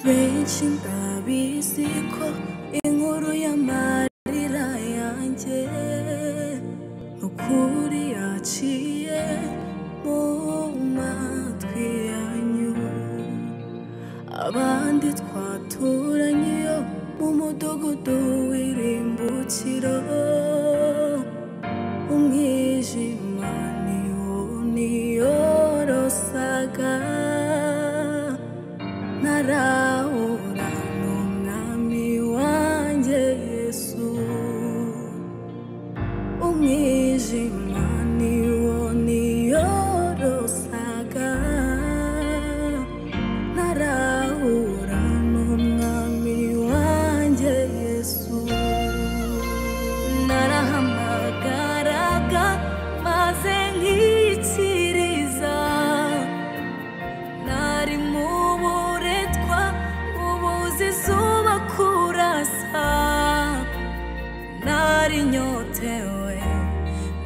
benshi ndabizi ko inkuru y'amarira yanjye ukuri yaciye mu matwi yanyu, abandi twaturanye yo mu mudugudu w'irimbukiro, umwijima niwo niyorosaga, narahura n'umwami wanjye Yesu, umwijima niwo niyorosaga, narahura n'umwami wanjye Yesu, narahamagaraga maze nkikiriza, nari mu buretwa ubuze izuba kurasa, nari nyotewe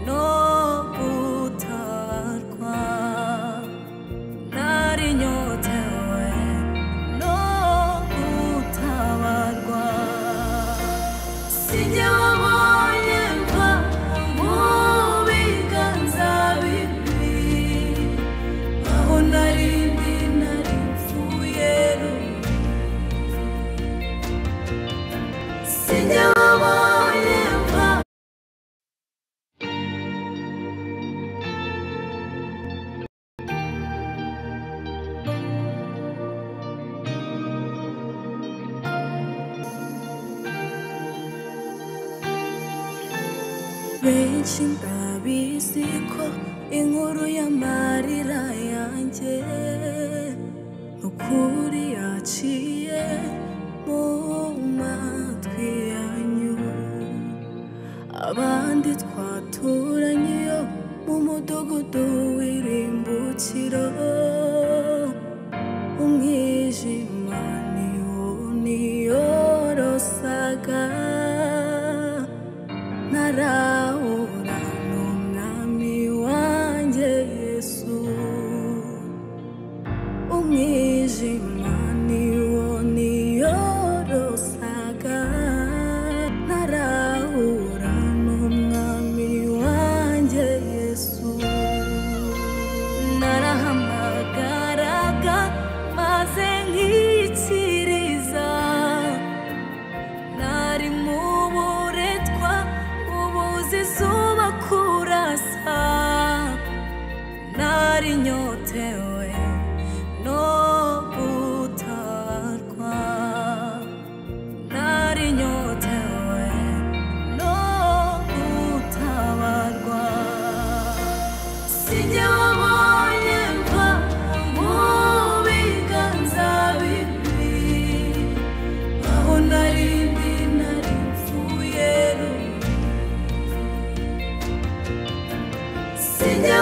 no gutarwa, nari nyotewe no gutabarwa, sinjye wabonye mva mu biganza bibi, aho nari ndi nari mfuye rubi, sinjye wabonye mva benshi ndabizi ko inkuru y'amarira yanjye ukuri yaciye mu matwi yanyu, abandi twaturanye yo mu mudugudu w'irimbukiro, umwijima niwo niyorosaga, narahura n'umwami wanjye Yesu, umwijima niwo niyorosaga, narahura n'umwami wanjye Yesu, narahamagaraga maze nkikiriza, nari mu buretwa ubuze izuba kurasa, nari nyotewe no gutarwa, nari nyotewe no gutabarwa, sinjye wabonye mva mu biganza bibi, aho nari ndi nari mfuye rubi, sinjye